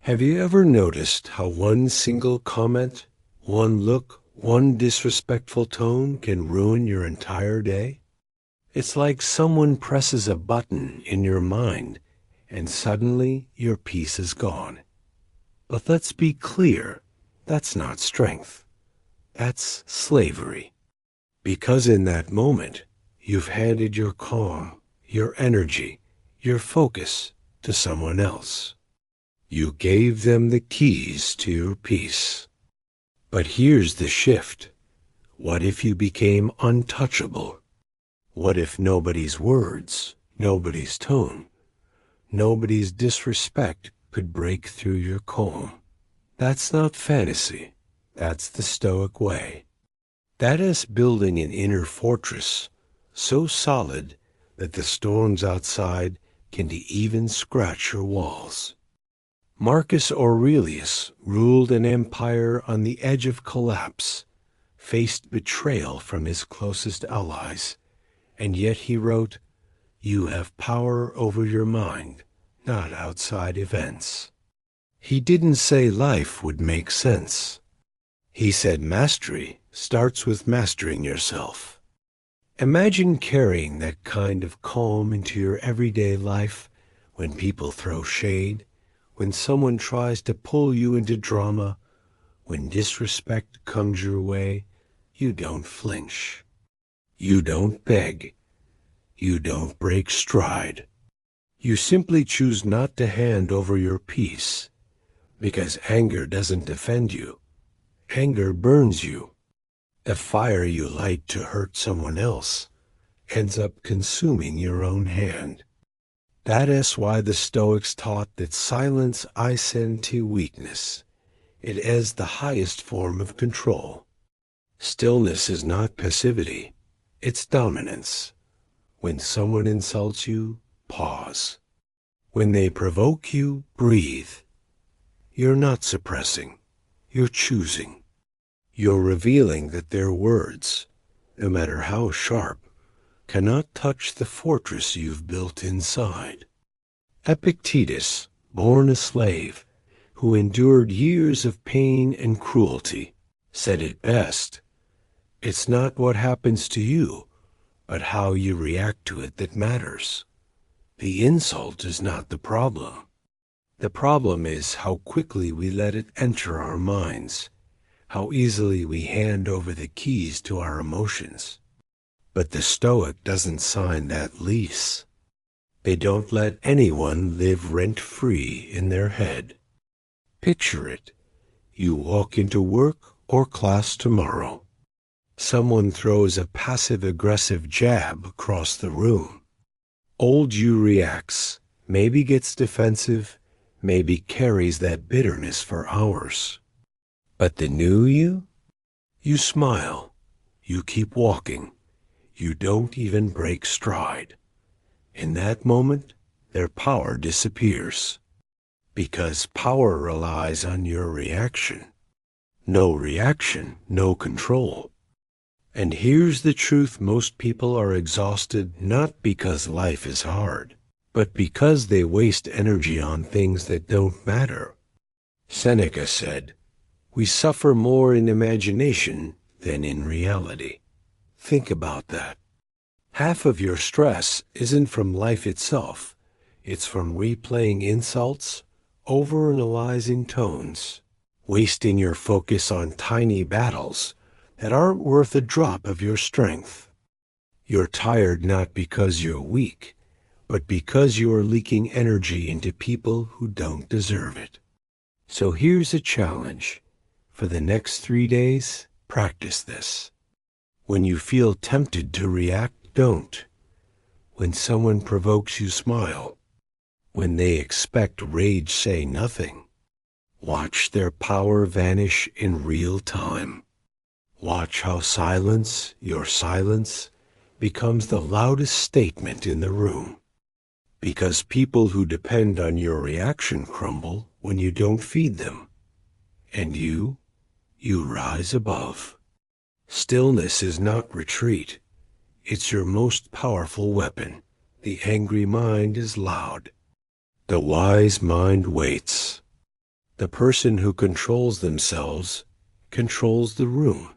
Have you ever noticed how one single comment, one look, one disrespectful tone can ruin your entire day? It's like someone presses a button in your mind and suddenly your peace is gone. But let's be clear, that's not strength. That's slavery. Because in that moment, you've handed your calm, your energy, your focus to someone else. You gave them the keys to your peace. But here's the shift. What if you became untouchable? What if nobody's words, nobody's tone, nobody's disrespect could break through your calm? That's not fantasy. That's the Stoic way. That is building an inner fortress so solid that the storms outside can't even scratch your walls. Marcus Aurelius ruled an empire on the edge of collapse, faced betrayal from his closest allies, and yet he wrote, "You have power over your mind, not outside events." He didn't say life would make sense. He said mastery starts with mastering yourself. Imagine carrying that kind of calm into your everyday life when people throw shade, when someone tries to pull you into drama, when disrespect comes your way. You don't flinch. You don't beg. You don't break stride. You simply choose not to hand over your peace, because anger doesn't defend you. Anger burns you. A fire you light to hurt someone else ends up consuming your own hand. That is why the Stoics taught that silence I send to weakness. It is the highest form of control. Stillness is not passivity, it's dominance. When someone insults you, pause. When they provoke you, breathe. You're not suppressing, you're choosing. You're revealing that their words, no matter how sharp, cannot touch the fortress you've built inside. Epictetus, born a slave, who endured years of pain and cruelty, said it best, "It's not what happens to you, but how you react to it that matters. The insult is not the problem. The problem is how quickly we let it enter our minds, how easily we hand over the keys to our emotions." But the Stoic doesn't sign that lease. They don't let anyone live rent-free in their head. Picture it. You walk into work or class tomorrow. Someone throws a passive-aggressive jab across the room. Old you reacts, maybe gets defensive, maybe carries that bitterness for hours. But the new you? You smile. You keep walking. You don't even break stride. In that moment, their power disappears. Because power relies on your reaction. No reaction, no control. And here's the truth: most people are exhausted not because life is hard, but because they waste energy on things that don't matter. Seneca said, "We suffer more in imagination than in reality." Think about that. Half of your stress isn't from life itself. It's from replaying insults, overanalyzing tones, wasting your focus on tiny battles that aren't worth a drop of your strength. You're tired not because you're weak, but because you are leaking energy into people who don't deserve it. So here's a challenge. For the next 3 days, practice this. When you feel tempted to react, don't. When someone provokes you, smile. When they expect rage, say nothing. Watch their power vanish in real time. Watch how silence, your silence, becomes the loudest statement in the room. Because people who depend on your reaction crumble when you don't feed them. And you rise above. Stillness is not retreat. It's your most powerful weapon. The angry mind is loud. The wise mind waits. The person who controls themselves controls the room.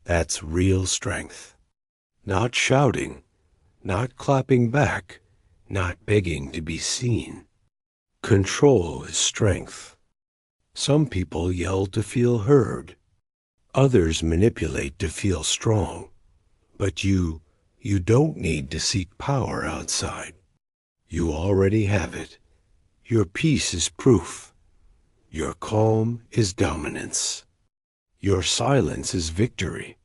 That's real strength. Not shouting, not clapping back, not begging to be seen. Control is strength. Some people yell to feel heard. Others manipulate to feel strong. But you don't need to seek power outside. You already have it. Your peace is proof. Your calm is dominance. Your silence is victory.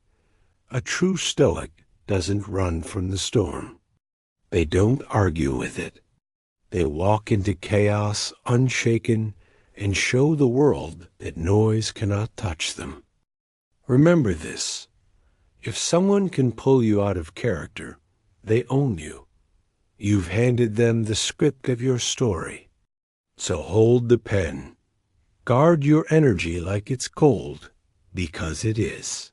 A true Stoic doesn't run from the storm. They don't argue with it. They walk into chaos unshaken and show the world that noise cannot touch them. Remember this. If someone can pull you out of character, they own you. You've handed them the script of your story. So hold the pen. Guard your energy like it's gold, because it is.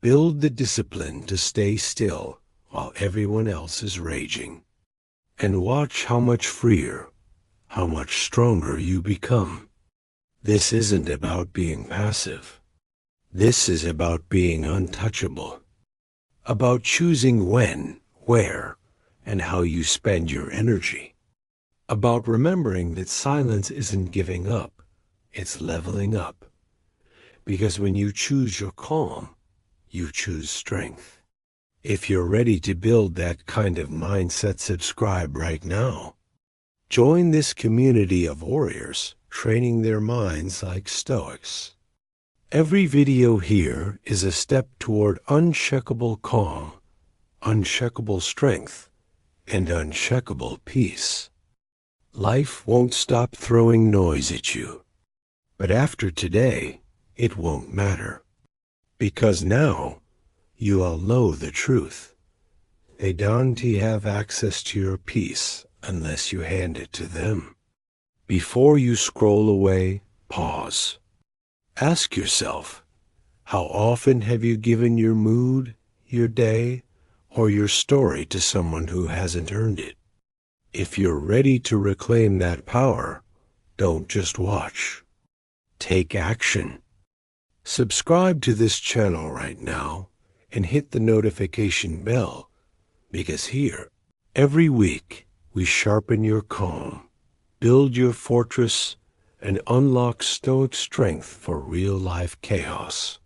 Build the discipline to stay still while everyone else is raging. And watch how much freer, how much stronger you become. This isn't about being passive. This is about being untouchable. About choosing when, where, and how you spend your energy. About remembering that silence isn't giving up, it's leveling up. Because when you choose your calm, you choose strength. If you're ready to build that kind of mindset, subscribe right now. Join this community of warriors training their minds like Stoics. Every video here is a step toward unshakable calm, unshakable strength, and unshakable peace. Life won't stop throwing noise at you. But after today, it won't matter. Because now, you all know the truth. They don't have access to your peace unless you hand it to them. Before you scroll away, pause. Ask yourself, how often have you given your mood, your day, or your story to someone who hasn't earned it? If you're ready to reclaim that power, don't just watch. Take action. Subscribe to this channel right now and hit the notification bell, because here, every week, we sharpen your calm, build your fortress, and unlock Stoic strength for real-life chaos.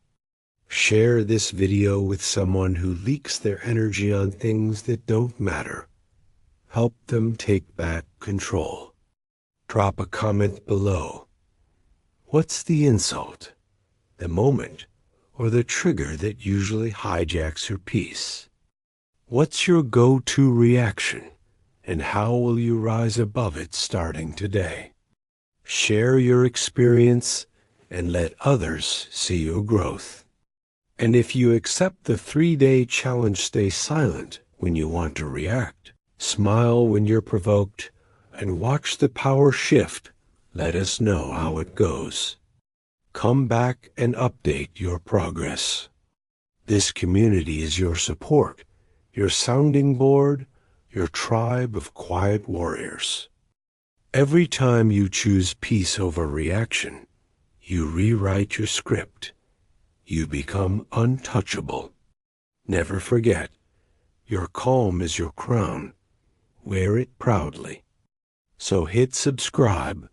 Share this video with someone who leaks their energy on things that don't matter. Help them take back control. Drop a comment below. What's the insult, the moment, or the trigger that usually hijacks your peace? What's your go-to reaction, and how will you rise above it starting today? Share your experience and let others see your growth. And if you accept the 3-day challenge, stay silent when you want to react, smile when you're provoked, and watch the power shift, let us know how it goes. Come back and update your progress. This community is your support, your sounding board, your tribe of quiet warriors. Every time you choose peace over reaction, you rewrite your script. You become untouchable. Never forget, your calm is your crown. Wear it proudly. So hit subscribe,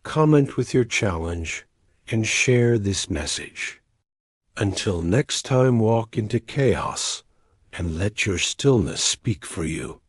comment with your challenge, and share this message. Until next time, walk into chaos and let your stillness speak for you.